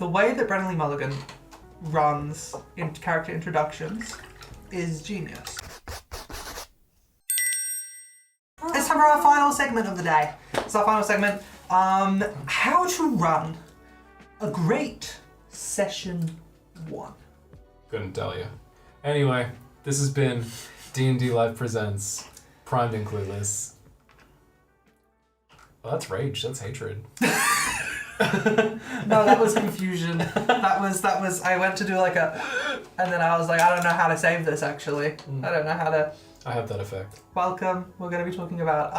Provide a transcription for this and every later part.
the way that Brennan Lee Mulligan runs in character introductions is genius. It's time for our final segment of the day. It's our final segment. How to run a great session 1. Couldn't tell you. Anyway, this has been D&D Live Presents Primed and Clueless. Well, that's rage. That's hatred. No, that was confusion. That was. I went to do like a, and then I was like, I don't know how to save this. Actually, I don't know how to. I have that effect. Welcome. We're going to be talking about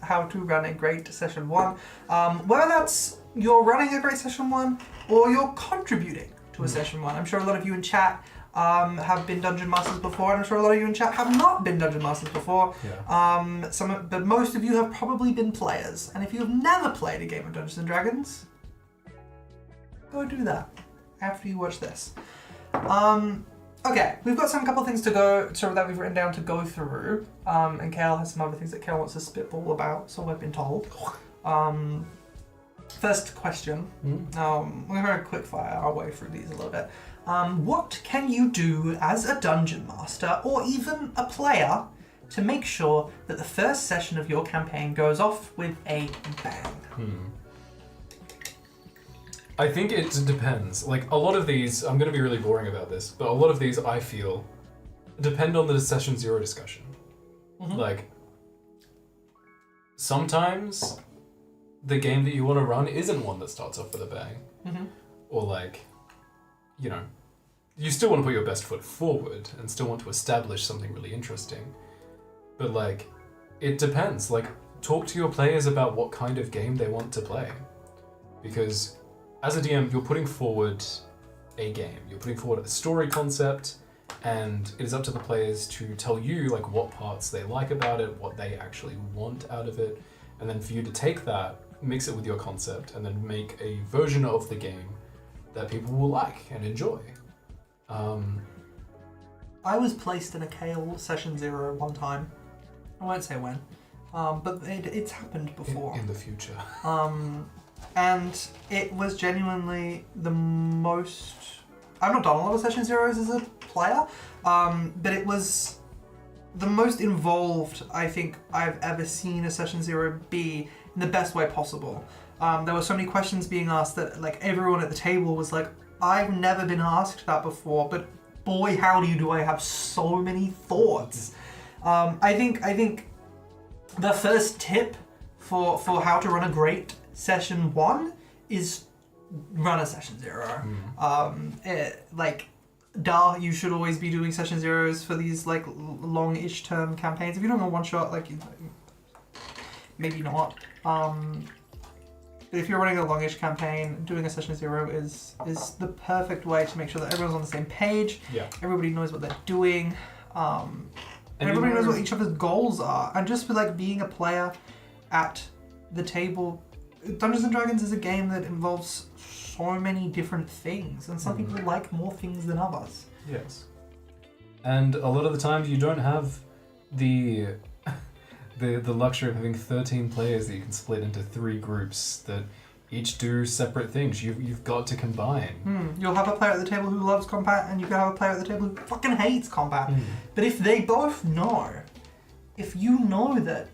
how to run a great session 1. Whether that's you're running a great session 1 or you're contributing to a session 1. I'm sure a lot of you in chat have been Dungeon Masters before, and I'm sure a lot of you in chat have not been Dungeon Masters before. Yeah. But most of you have probably been players, and if you have never played a game of Dungeons and Dragons, go do that after you watch this. Okay, we've got some couple things that we've written down to go through, and Kael has some other things that Kael wants to spitball about, so I've been told. First question. We're going to quick fire our way through these a little bit. What can you do as a dungeon master or even a player to make sure that the first session of your campaign goes off with a bang? I think it depends. Like, a lot of these, I'm going to be really boring about this, but a lot of these I feel depend on the session 0 discussion. Like, sometimes the game that you want to run isn't one that starts off with a bang. Or like, you know, you still want to put your best foot forward and still want to establish something really interesting. But like, it depends. Like, talk to your players about what kind of game they want to play. Because as a DM, you're putting forward a game. You're putting forward a story concept, and it is up to the players to tell you like what parts they like about it, what they actually want out of it, and then for you to take that, mix it with your concept, and then make a version of the game that people will like and enjoy. I was placed in a Kael session 0 one time. I won't say when, but it's happened before. In the future. And it was genuinely the most... I've not done a lot of session 0s as a player, but it was the most involved I think I've ever seen a session 0 be in the best way possible. There were so many questions being asked that like everyone at the table was like, I've never been asked that before, but boy howdy do I have so many thoughts. I think the first tip for how to run a great session 1 is run a session 0. You should always be doing session 0s for these like long-ish term campaigns. If you're doing a one shot, like maybe not. But if you're running a longish campaign, doing a session 0 is the perfect way to make sure that everyone's on the same page. Yeah. Everybody knows what they're doing. And everybody knows what each other's goals are. And just with like being a player at the table, Dungeons & Dragons is a game that involves so many different things, and some people like more things than others. Yes. And a lot of the times you don't have the luxury of having 13 players that you can split into 3 groups that each do separate things. You've got to combine. You'll have a player at the table who loves combat, and you can have a player at the table who fucking hates combat. But if they both know, if you know that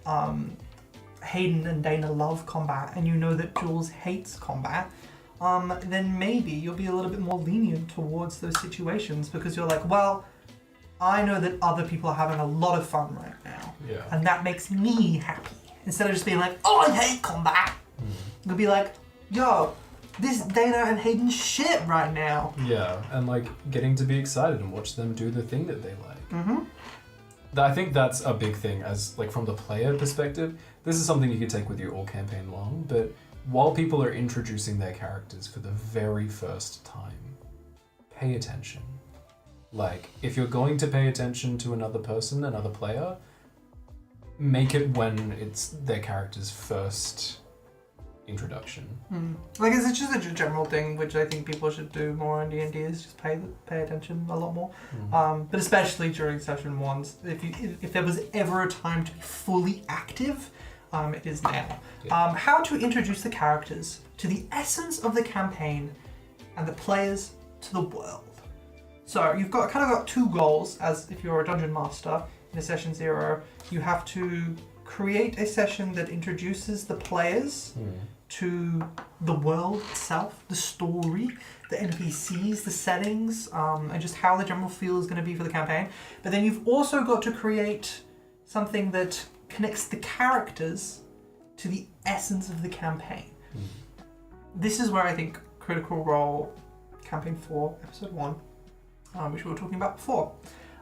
Hayden and Dana love combat, and you know that Jules hates combat, then maybe you'll be a little bit more lenient towards those situations, because you're like, well, I know that other people are having a lot of fun right now, and that makes me happy. Instead of just being like, oh, I hate combat, you'll be like, yo, this Dana and Hayden shit right now. Yeah, and like getting to be excited and watch them do the thing that they like. I think that's a big thing, as like from the player perspective. This is something you could take with you all campaign long, but while people are introducing their characters for the very first time, pay attention. Like, if you're going to pay attention to another person, another player, make it when it's their character's first introduction. Like, it's just a general thing, which I think people should do more in D&D, is just pay attention a lot more. But especially during session 1s, if there was ever a time to be fully active, it is now. How to introduce the characters to the essence of the campaign and the players to the world. So you've got two goals. As if you're a dungeon master in a session 0, you have to create a session that introduces the players to the world itself, the story, the NPCs, the settings, and just how the general feel is going to be for the campaign. But then you've also got to create something that connects the characters to the essence of the campaign. This is where I think Critical Role Campaign 4, Episode 1, which we were talking about before,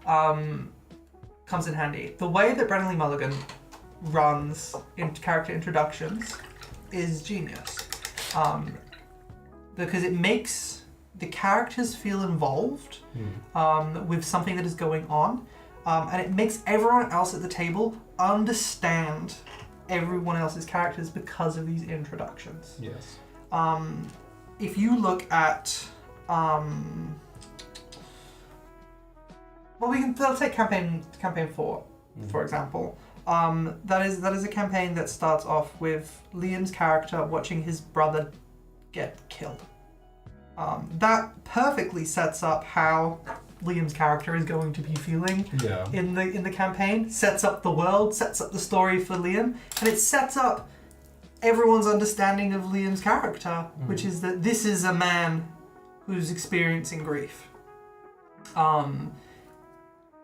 comes in handy. The way that Brennan Lee Mulligan runs into character introductions is genius, because it makes the characters feel involved with something that is going on, and it makes everyone else at the table understand everyone else's characters because of these introductions. Yes. If you look at let's take campaign 4 for example. That is a campaign that starts off with Liam's character watching his brother get killed. That perfectly sets up how Liam's character is going to be feeling in the campaign. Sets up the world, sets up the story for Liam, and it sets up everyone's understanding of Liam's character, which is that this is a man who's experiencing grief.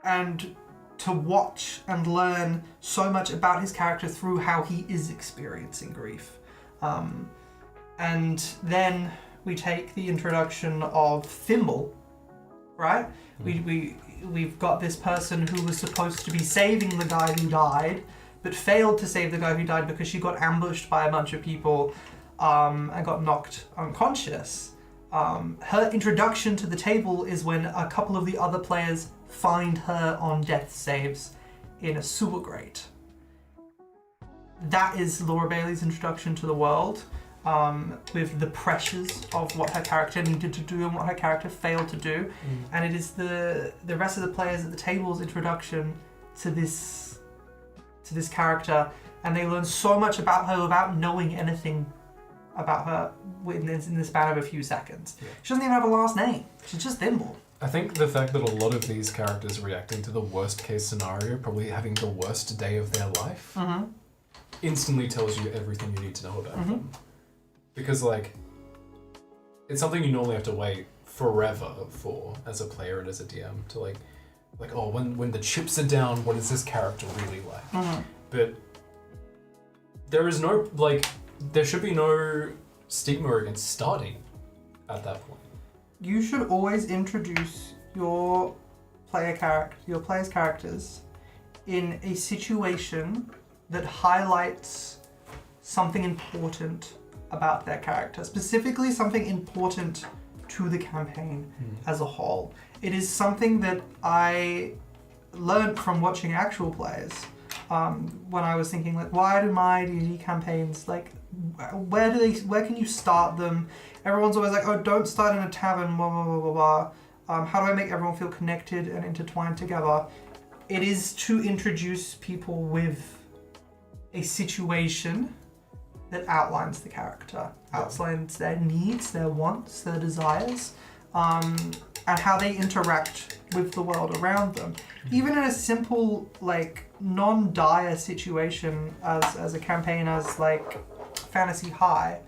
And to watch and learn so much about his character through how he is experiencing grief. And then we take the introduction of Thimble, right? We've got this person who was supposed to be saving the guy who died, but failed to save the guy who died because she got ambushed by a bunch of people and got knocked unconscious. Her introduction to the table is when a couple of the other players find her on death saves in a sewer grate. That is Laura Bailey's introduction to the world, with the pressures of what her character needed to do and what her character failed to do. And it is the rest of the players at the table's introduction to this character, and they learn so much about her without knowing anything about her in the span of a few seconds. She doesn't even have a last name. She's just Thimble. I think the fact that a lot of these characters reacting to the worst case scenario, probably having the worst day of their life, instantly tells you everything you need to know about them. Because, like, it's something you normally have to wait forever for as a player and as a DM to, like oh, when the chips are down, what is this character really like? But there is no, there should be no stigma against starting at that point. You should always introduce your player's characters in a situation that highlights something important about their character, specifically something important to the campaign as a whole. It is something that I learned from watching actual plays, when I was thinking, like, why do my D&D campaigns, like, where can you start them? Everyone's always like, oh, don't start in a tavern, blah, blah, blah, blah, blah. How do I make everyone feel connected and intertwined together? It is to introduce people with a situation that outlines the character, outlines their needs, their wants, their desires, and how they interact with the world around them. Even in a simple, like, non-dire situation as a campaign as, like, Fantasy High,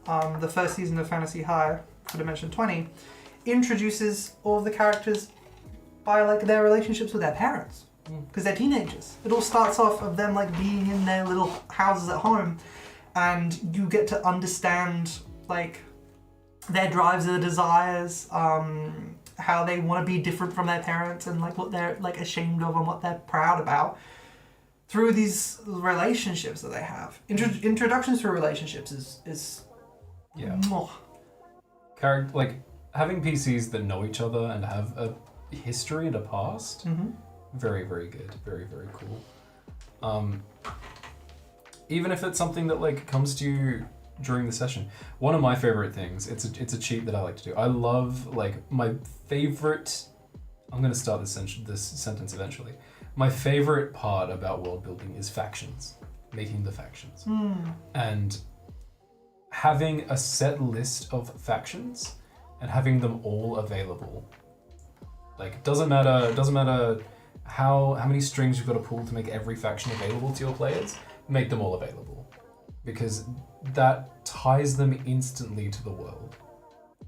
the first season of Fantasy High for Dimension 20, introduces all of the characters by, like, their relationships with their parents, because they're teenagers. It all starts off of them, like, being in their little houses at home, and you get to understand, like, their drives, their desires, how they want to be different from their parents, and, like, what they're, like, ashamed of and what they're proud about through these relationships that they have. Introductions through relationships is more. Like, having PCs that know each other and have a history and a past, very, very good. Very, very cool. Even if it's something that, like, comes to you during the session. One of my favorite things, it's a cheat that I like to do. I love, like, my favorite, I'm going to start this sentence eventually. My favorite part about world building is factions, making the factions. And having a set list of factions and having them all available. Like, doesn't matter how many strings you've got to pull to make every faction available to your players, make them all available. Because that ties them instantly to the world.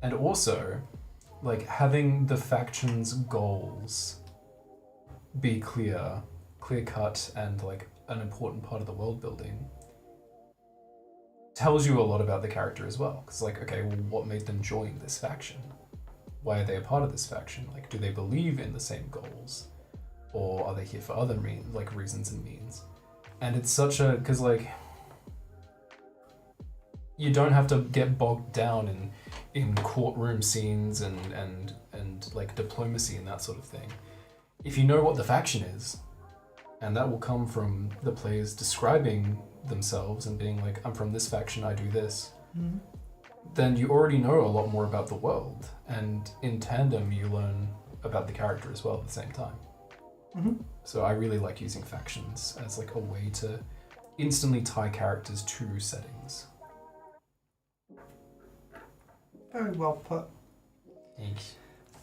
And also, like, having the faction's goals be clear-cut and, like, an important part of the world building tells you a lot about the character as well. Because, like, okay, well, what made them join this faction? Why are they a part of this faction? Like, do they believe in the same goals? Or are they here for other reasons and means? And it's such a... because, like, you don't have to get bogged down in courtroom scenes and like diplomacy and that sort of thing. If you know what the faction is, and that will come from the players describing themselves and being like, I'm from this faction, I do this, then you already know a lot more about the world. And in tandem, you learn about the character as well at the same time. So I really like using factions as like a way to instantly tie characters to settings. Very well put. Thanks.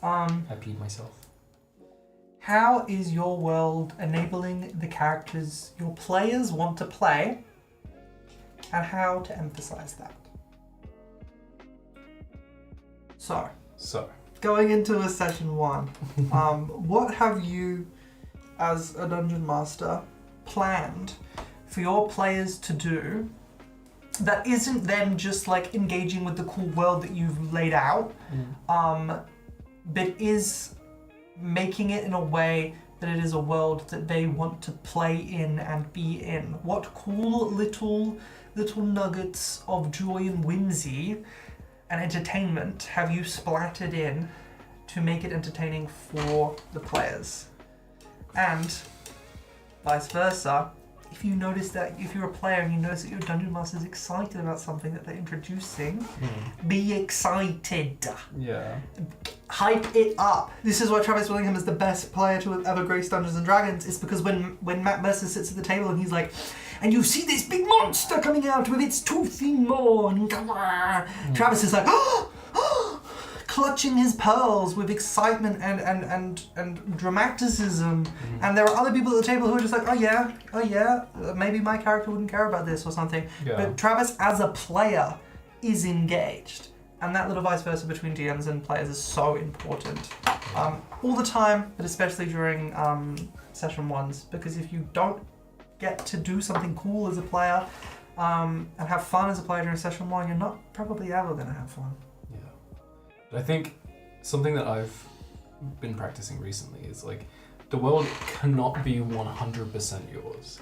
I peed myself. How is your world enabling the characters your players want to play, and how to emphasize that? So, going into a session 1, what have you, as a dungeon master, planned for your players to do that isn't then just like engaging with the cool world that you've laid out, but is making it in a way that it is a world that they want to play in and be in? What cool little nuggets of joy and whimsy and entertainment have you splattered in to make it entertaining for the players? And vice versa, if you notice that, if you're a player and you notice that your dungeon master is excited about something that they're introducing, be excited. Yeah. Hype it up. This is why Travis Willingham is the best player to have ever graced Dungeons and Dragons. It's because when Matt Mercer sits at the table and he's like, and you see this big monster coming out with its toothy maw, and Travis is like, clutching his pearls with excitement and dramaticism. And there are other people at the table who are just like, oh yeah, maybe my character wouldn't care about this or something. Yeah. But Travis, as a player, is engaged. And that little vice versa between DMs and players is so important. All the time, but especially during session 1s, because if you don't get to do something cool as a player and have fun as a player during session 1, you're not probably ever going to have fun. I think something that I've been practicing recently is like, the world cannot be 100% yours.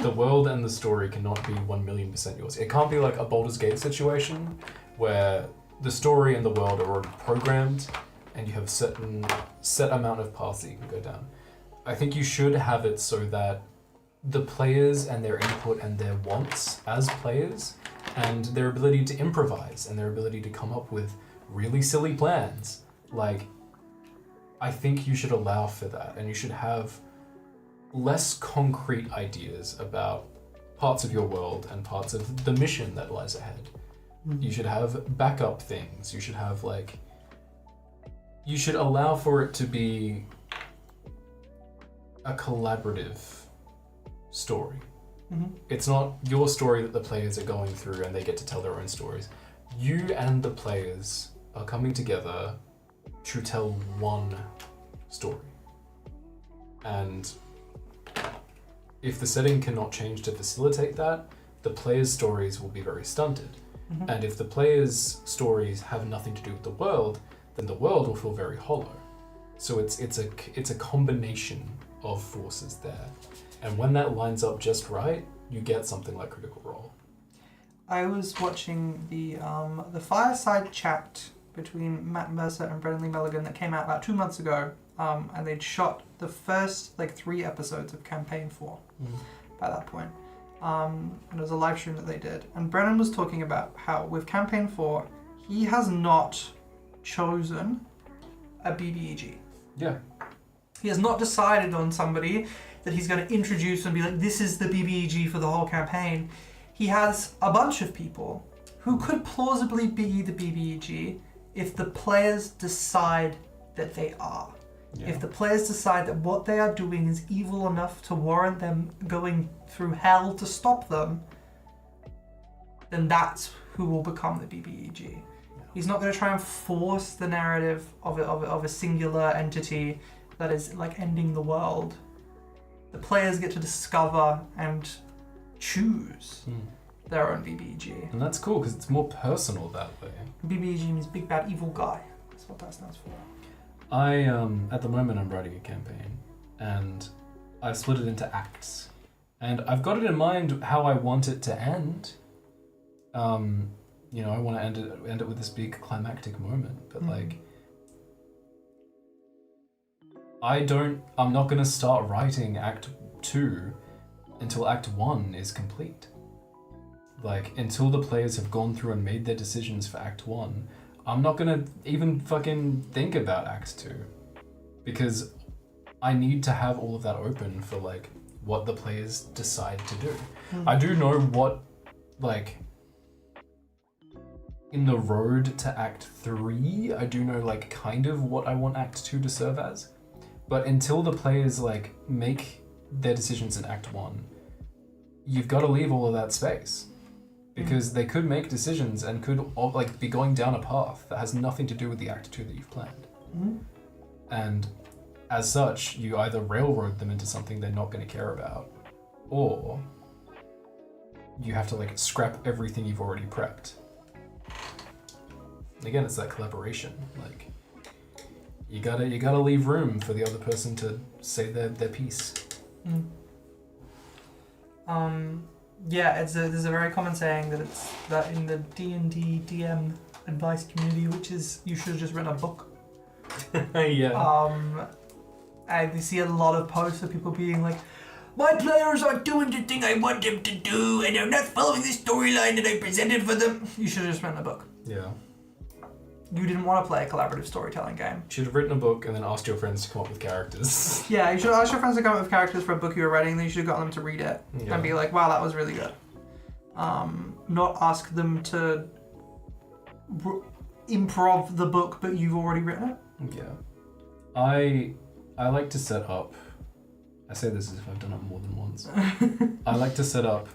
The world and the story cannot be 1,000,000% yours. It can't be like a Baldur's Gate situation where the story and the world are already programmed and you have set amount of paths that you can go down. I think you should have it so that the players and their input and their wants as players and their ability to improvise and their ability to come up with really silly plans. Like, I think you should allow for that, and you should have less concrete ideas about parts of your world and parts of the mission that lies ahead. You should have backup things. You should have you should allow for it to be a collaborative story. It's not your story that the players are going through and they get to tell their own stories. You and the players are coming together to tell one story. And if the setting cannot change to facilitate that, the players' stories will be very stunted. And if the players' stories have nothing to do with the world, then the world will feel very hollow. So it's a combination of forces there. And when that lines up just right, you get something like Critical Role. I was watching the fireside chat between Matt Mercer and Brendan Lee Mulligan that came out about 2 months ago, and they'd shot the first 3 episodes of Campaign 4 by that point. And it was a live stream that they did. And Brennan was talking about how with Campaign 4, he has not chosen a BBEG. Yeah. He has not decided on somebody that he's going to introduce and be like, this is the BBEG for the whole campaign. He has a bunch of people who could plausibly be the BBEG if the players decide that they are. Yeah. If the players decide that what they are doing is evil enough to warrant them going through hell to stop them, then that's who will become the BBEG. Yeah. He's not going to try and force the narrative of a singular entity that is like ending the world. The players get to discover and choose their own BBEG. And that's cool because it's more personal that way. BBEG means Big Bad Evil Guy. That's what that stands for. At the moment I'm writing a campaign and I've split it into acts. And I've got it in mind how I want it to end. I want to end it with this big climactic moment, but I'm not going to start writing Act 2 until Act 1 is complete. Like, until the players have gone through and made their decisions for Act 1, I'm not going to even fucking think about Act 2. Because I need to have all of that open for, like, what the players decide to do. I do know what, like, in the road to Act 3, I do know, like, kind of what I want Act 2 to serve as. But until the players, like, make their decisions in Act 1, you've got to leave all of that space. Because they could make decisions and could, like, be going down a path that has nothing to do with the Act 2 that you've planned. And as such, you either railroad them into something they're not going to care about, or you have to, like, scrap everything you've already prepped. And again, it's that collaboration. Like, you gotta leave room for the other person to say their piece. There's a very common saying that in the D&D DM advice community, which is you should have just written a book. Yeah. I see a lot of posts of people being like, my players aren't doing the thing I want them to do, and they're not following the storyline that I presented for them. You should have just written a book. Yeah. You didn't want to play a collaborative storytelling game. You should have written a book and then asked your friends to come up with characters. Yeah, you should ask your friends to come up with characters for a book you were writing, then you should have gotten them to read it and be like, wow, that was really good. Not ask them to improv the book, but you've already written it. Yeah. I like to set up, I say this as if I've done it more than once. I like to set up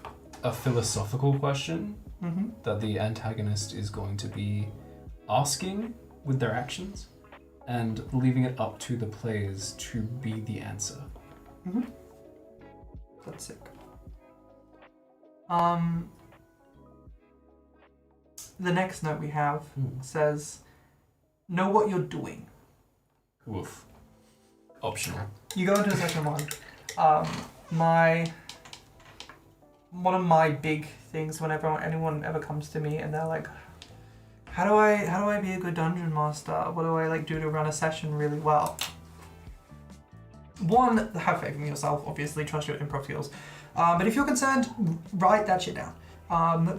a philosophical question that the antagonist is going to be asking with their actions and leaving it up to the players to be the answer. That's sick. The next note we have says, know what you're doing. Woof. Optional. You go into section 1. One of my big things whenever anyone ever comes to me and they're like, how do I be a good dungeon master? What do I do to run a session really well? One, have faith in yourself, obviously, trust your improv skills. But if you're concerned, write that shit down.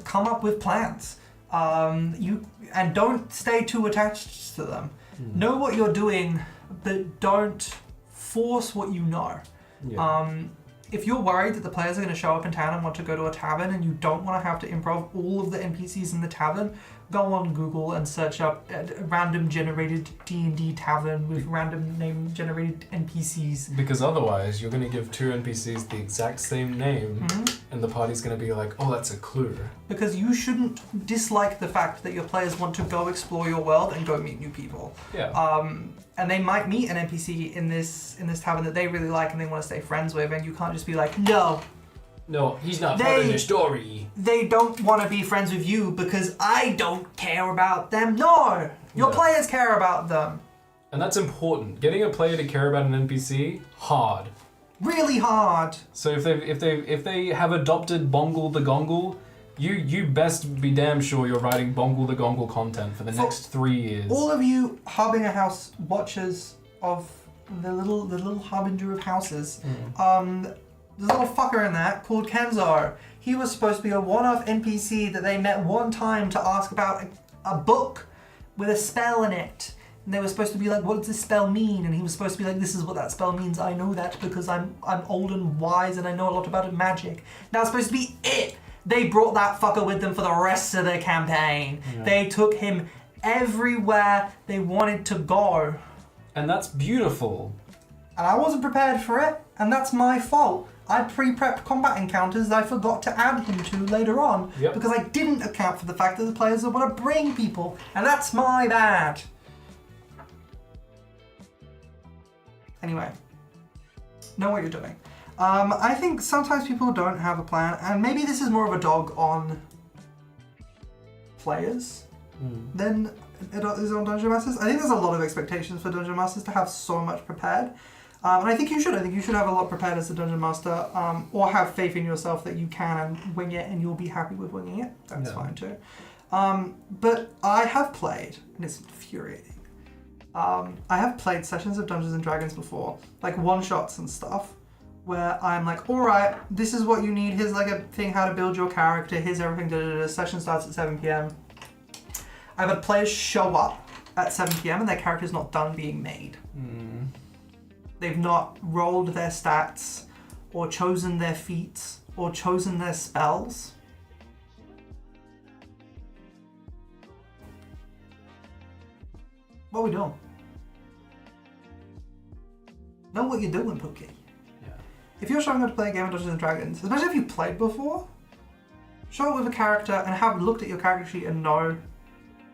Come up with plans. And don't stay too attached to them. Know what you're doing, but don't force what you know. Yeah. If you're worried that the players are going to show up in town and want to go to a tavern and you don't want to have to improv all of the NPCs in the tavern, go on Google and search up a random generated D&D tavern with random name generated NPCs. Because otherwise you're going to give 2 NPCs the exact same name and the party's going to be like, oh, that's a clue. Because you shouldn't dislike the fact that your players want to go explore your world and go meet new people. Yeah. And they might meet an NPC in this tavern that they really like and they want to stay friends with, and you can't just be like, no, he's not part of the story. They don't want to be friends with you because I don't care about them. No, your players care about them. And that's important. Getting a player to care about an NPC, hard. Really hard. So if they have adopted Bongle the Gongle, you best be damn sure you're writing Bongle the Gongle content for the next 3 years. All of you Harbinger House watchers of the little harbinger of houses, there's a little fucker in that called Kenzo. He was supposed to be a one-off NPC that they met one time to ask about a book with a spell in it. And they were supposed to be like, what does this spell mean? And he was supposed to be like, this is what that spell means. I know that because I'm old and wise and I know a lot about magic. That was supposed to be it. They brought that fucker with them for the rest of the campaign. Yeah. They took him everywhere they wanted to go. And that's beautiful. And I wasn't prepared for it, and that's my fault. I pre-prepped combat encounters that I forgot to add him to later on. Yep. Because I didn't account for the fact that the players would want to bring people, and that's my bad. Anyway, know what you're doing. I think sometimes people don't have a plan, and maybe this is more of a dog on players than it is on Dungeon Masters. I think there's a lot of expectations for Dungeon Masters to have so much prepared. And I think you should. I think you should have a lot prepared as a Dungeon Master, or have faith in yourself that you can wing it and you'll be happy with winging it. That's fine too. But I have played, and it's infuriating. I have played sessions of Dungeons and Dragons before, like one-shots and stuff, where I'm like, all right, this is what you need. Here's like a thing how to build your character. Here's everything. Session starts at 7 p.m. I've had players show up at 7 p.m. and their character's not done being made. They've not rolled their stats, or chosen their feats, or chosen their spells. What are we doing? Know what you're doing, Pookie. Yeah. If you're showing up to play a game of Dungeons & Dragons, especially if you've played before, show up with a character and have looked at your character sheet and know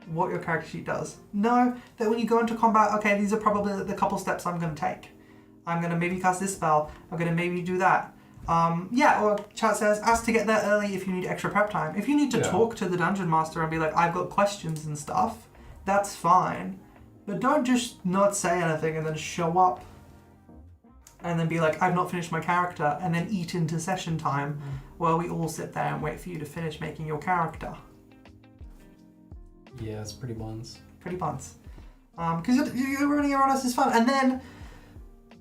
what your character sheet does. Know that when you go into combat, okay, these are probably the couple steps I'm going to take. I'm going to maybe cast this spell. I'm going to maybe do that. Or chat says, ask to get there early if you need extra prep time. If you need to talk to the Dungeon Master and be like, I've got questions and stuff, that's fine. But don't just not say anything and then show up and then be like, I've not finished my character, and then eat into session time while we all sit there and wait for you to finish making your character. Yeah, it's pretty buns. Pretty buns. Because you're ruining everyone else's fun. And then,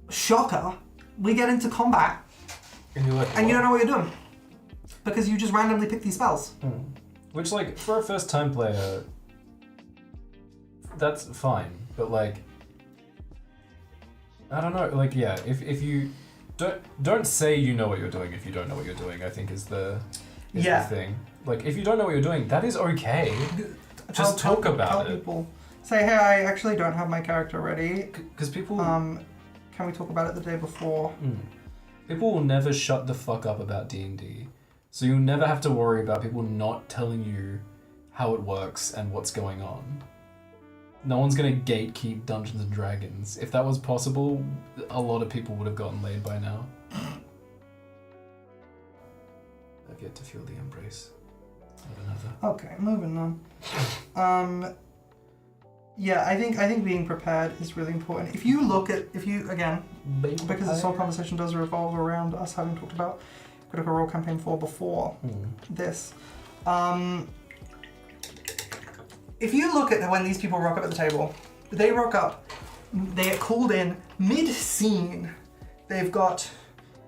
shocker, we get into combat and you're like, and you don't know what you're doing. Because you just randomly pick these spells. Which, like, for a first-time player, that's fine. But, like, I don't know. Like, yeah, if you don't say you know what you're doing if you don't know what you're doing, I think is the thing. Like, if you don't know what you're doing, that is okay. Just talk about it. People. Say, hey, I actually don't have my character ready. Because people... can we talk about it the day before? People will never shut the fuck up about D&D. So you'll never have to worry about people not telling you how it works and what's going on. No one's going to gatekeep Dungeons and Dragons. If that was possible, a lot of people would have gotten laid by now. I've yet to feel the embrace of another. Okay, moving on. Yeah, I think being prepared is really important. If you again, because this whole conversation does revolve around us having talked about Critical Role Campaign 4 before this. If you look at when these people rock up at the table, they rock up, they get called in mid-scene. They've got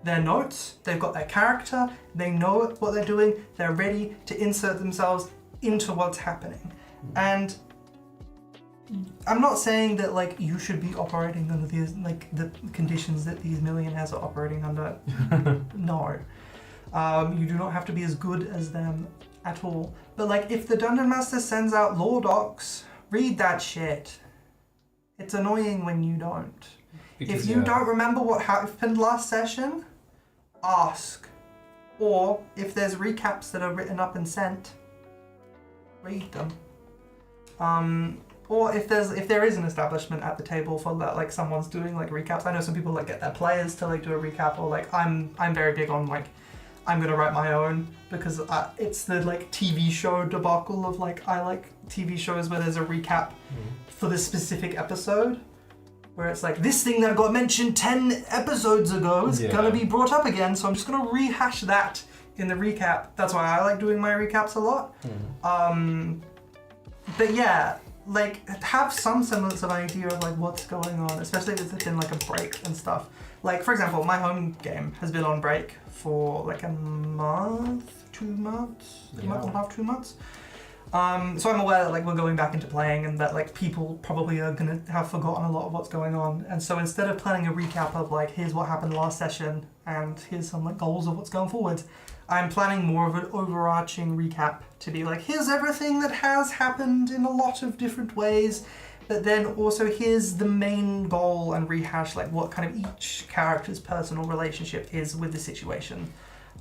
their notes, they've got their character, they know what they're doing, they're ready to insert themselves into what's happening. And I'm not saying that like you should be operating under these the conditions that these millionaires are operating under. No. You do not have to be as good as them at all. But like if the Dungeon Master sends out lore docs, read that shit. It's annoying when you don't. Because, if you don't remember what happened last session, ask. Or if there's recaps that are written up and sent, read them. Or if there is an establishment at the table for that, like someone's doing like recaps. I know some people like get their players to like do a recap, or like I'm very big on like I'm gonna write my own because it's the like TV show debacle of like I like TV shows where there's a recap for the specific episode, where it's like this thing that got mentioned 10 episodes ago is gonna be brought up again, so I'm just gonna rehash that in the recap. That's why I like doing my recaps a lot. But yeah, like have some semblance of idea of like what's going on, especially if it's been like a break and stuff. Like for example, my home game has been on break for like a month, 2 months, a month and a half, 2 months. So I'm aware that like we're going back into playing and that like people probably are gonna have forgotten a lot of what's going on. And so instead of planning a recap of like here's what happened last session and here's some like goals of what's going forward, I'm planning more of an overarching recap to be like here's everything that has happened in a lot of different ways, but then also here's the main goal and rehash like what kind of each character's personal relationship is with the situation,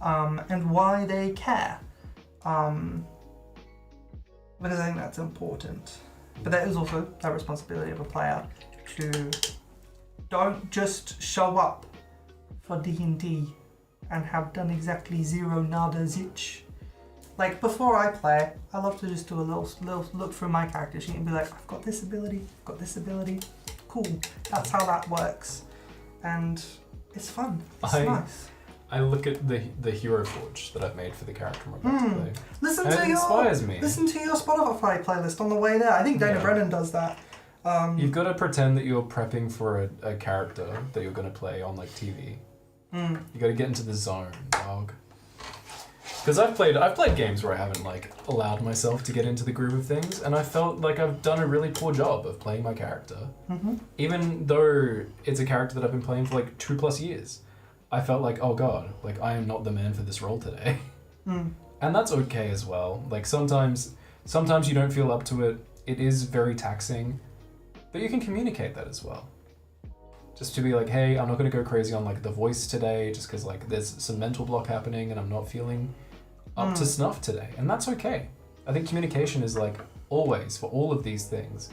and why they care. Because I think that's important. But that is also a responsibility of a player to don't just show up for D&D and have done exactly zero nada zilch. Like before I play, I love to just do a little look through my character sheet and be like, I've got this ability, cool. That's how that works. And it's fun, it's nice. I look at the hero forge that I've made for the character I'm about to play. It inspires me. Listen to your Spotify playlist on the way there. I think Dana Brennan does that. You've got to pretend that you're prepping for a character that you're going to play on like TV. You got to get into the zone, dog. Because I've played games where I haven't like allowed myself to get into the groove of things, and I felt like I've done a really poor job of playing my character, even though it's a character that I've been playing for like 2+ years. I felt like, oh god, like I am not the man for this role today. And that's okay as well. Like sometimes you don't feel up to it. It is very taxing, but you can communicate that as well. Just to be like, hey, I'm not going to go crazy on like the voice today just because like there's some mental block happening and I'm not feeling up to snuff today. And that's okay. I think communication is like always, for all of these things,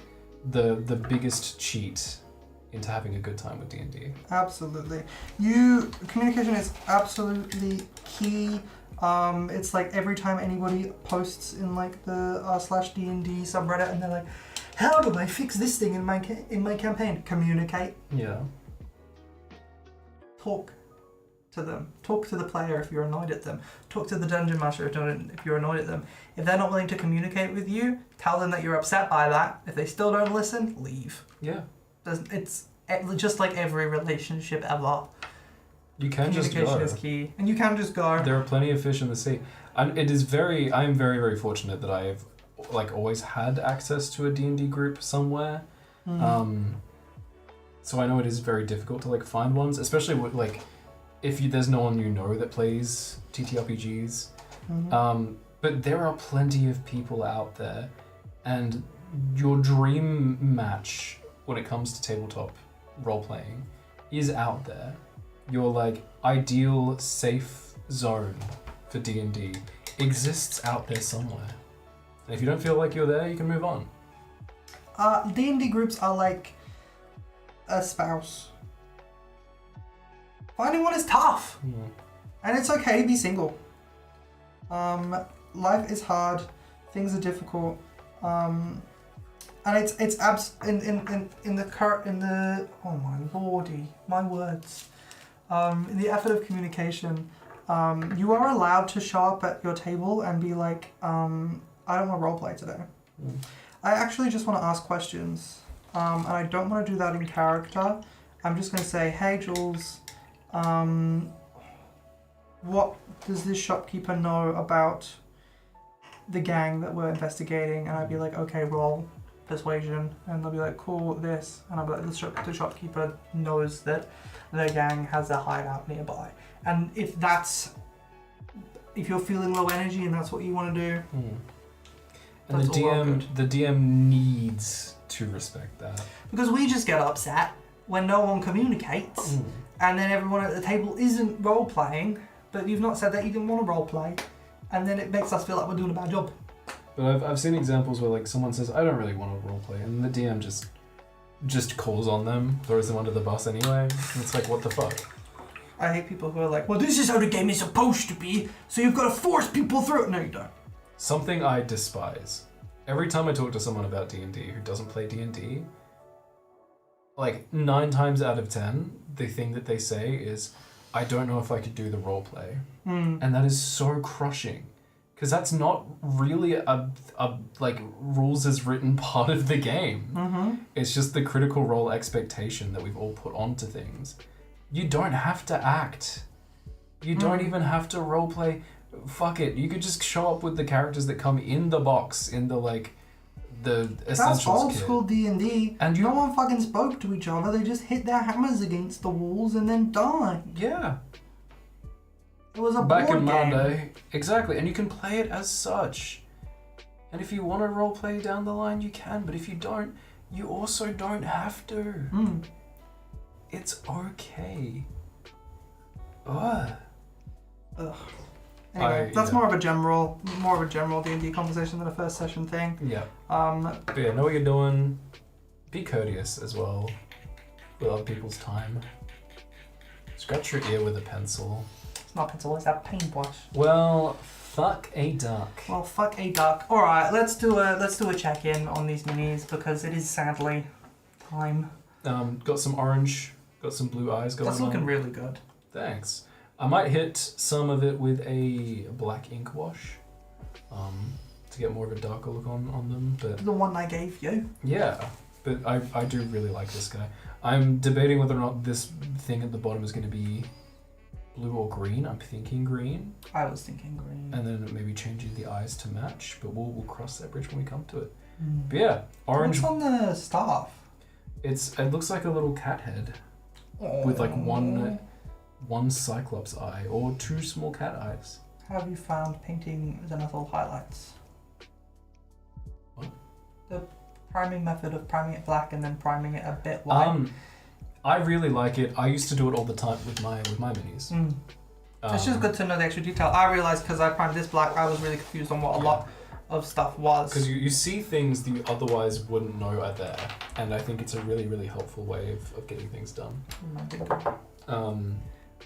the biggest cheat into having a good time with D&D. Absolutely. Communication is absolutely key. It's like every time anybody posts in like the r/D&D subreddit and they're like, how do I fix this thing in my campaign? Communicate. Yeah. Talk to them. Talk to the player if you're annoyed at them. Talk to the dungeon master if you're annoyed at them. If they're not willing to communicate with you, tell them that you're upset by that. If they still don't listen, leave. Yeah. It's just like every relationship ever. You can just go. Communication is key, and you can just go. There are plenty of fish in the sea. And I am very, very fortunate that I've like always had access to a D&D group somewhere. So I know it is very difficult to like find ones, especially with, like if there's no one you know that plays TTRPGs. But there are plenty of people out there, and your dream match when it comes to tabletop role-playing is out there. Your like ideal safe zone for D&D exists out there somewhere. And if you don't feel like you're there, you can move on. D&D groups are like a spouse. Finding one is tough. And it's okay to be single. Life is hard, things are difficult. And it's in the oh my lordy, my words. In the effort of communication, you are allowed to show up at your table and be like, I don't want to roleplay today. I actually just want to ask questions. And I don't want to do that in character. I'm just going to say, hey Jules, what does this shopkeeper know about the gang that we're investigating? And I'd be like, okay, roll persuasion. And they'll be like, cool, this. And I'll be like, the shopkeeper knows that the gang has a hideout nearby. And if you're feeling low energy and that's what you want to do, and the DM needs to respect that. Because we just get upset when no one communicates, and then everyone at the table isn't role-playing, but you've not said that you didn't want to role-play, and then it makes us feel like we're doing a bad job. But I've seen examples where like someone says, I don't really want to role-play, and the DM just calls on them, throws them under the bus anyway. And it's like, what the fuck? I hate people who are like, well, this is how the game is supposed to be, so you've got to force people through it. No, you don't. Something I despise. Every time I talk to someone about D&D who doesn't play D&D, like 9 times out of 10, the thing that they say is, I don't know if I could do the roleplay. And that is so crushing. Because that's not really a like rules as written part of the game. It's just the critical role expectation that we've all put onto things. You don't have to act. You don't even have to roleplay. fuck it. You could just show up with the characters that come in the box in the like the essentials That's old kit. school D&D. And you- no one fucking spoke to each other. They just hit their hammers against the walls and then died. Yeah. It was a Back board in my game. day. Exactly. And you can play it as such. And if you want to roleplay down the line, you can. But if you don't, you also don't have to. Mm. It's okay. Ugh. Ugh. Anyway, that's yeah. more of a general D&D conversation than a first session thing. Yeah. Um, But yeah, know what you're doing. Be courteous as well with other people's time. Scratch your ear with a pencil. it's not pencil, it's that paintbrush. Well, fuck a duck. Well, fuck a duck. All right, let's do a check-in on these minis because it is sadly time. Got some orange, got some blue eyes going on. That's looking really good. Thanks. I might hit some of it with a black ink wash to get more of a darker look on them. But The one I gave you. yeah, but I do really like this guy. I'm debating whether or not this thing at the bottom is going to be blue or green. I'm thinking green, I was thinking green. and then maybe changing the eyes to match. But we'll cross that bridge when we come to it. Mm. But yeah, orange. What's on the staff? It looks like a little cat head with like one cyclops eye or two small cat eyes. Have you found painting zenithal highlights? What? The priming method of priming it black and then priming it a bit white. I really like it. I used to do it all the time with my minis. Mm. It's just good to know the extra detail. I realised because I primed this black, I was really confused on what a lot of stuff was. Because you see things that you otherwise wouldn't know are there, and I think it's a really, really helpful way of getting things done.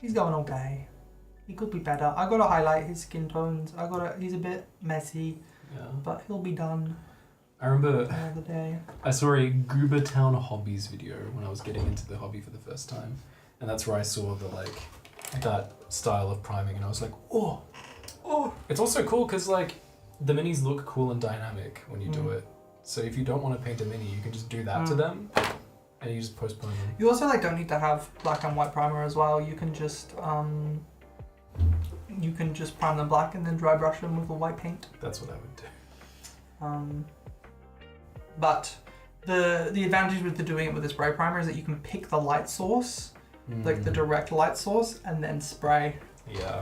He's going okay. He could be better. I gotta highlight his skin tones. He's a bit messy, Yeah. but he'll be done I remember another day. I saw a Goober Town Hobbies video when I was getting into the hobby for the first time, and that's where I saw that style of priming, and I was like, oh. It's also cool because the minis look cool and dynamic when you do it. So if you don't want to paint a mini, you can just do that to them, and you just postpone them. You also don't need to have black and white primer as well. You can just prime them black and then dry brush them with the white paint. That's what I would do. But the advantage with doing it with the spray primer is that you can pick the light source, like the direct light source, and then spray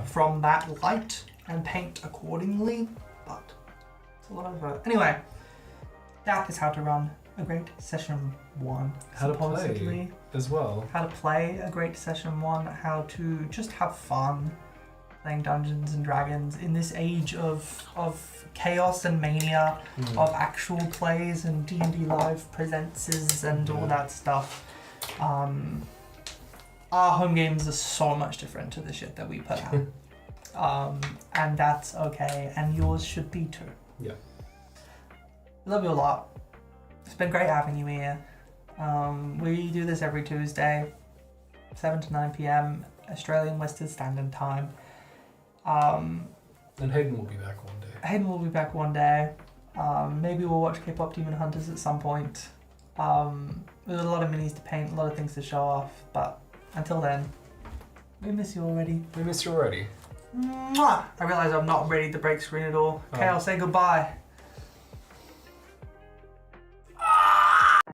from that light and paint accordingly. But it's a lot of anyway. That is how to run a great session 1. How to play supposedly. as well. How to play a great session 1. How to just have fun playing Dungeons and Dragons in this age of chaos and mania, of actual plays and D&D Live presences and all that stuff. Our home games are so much different to the shit that we put out. And that's okay, and yours should be too. Yeah. Love you a lot. It's been great having you here. We do this every Tuesday, 7 to 9 p.m. Australian Western Standard Time. And Hayden will be back one day. Hayden will be back one day. Maybe we'll watch K-pop Demon Hunters at some point. There's a lot of minis to paint, a lot of things to show off, but until then, we miss you already. We miss you already. Mwah! I realise I'm not ready to break screen at all. Kael, say goodbye.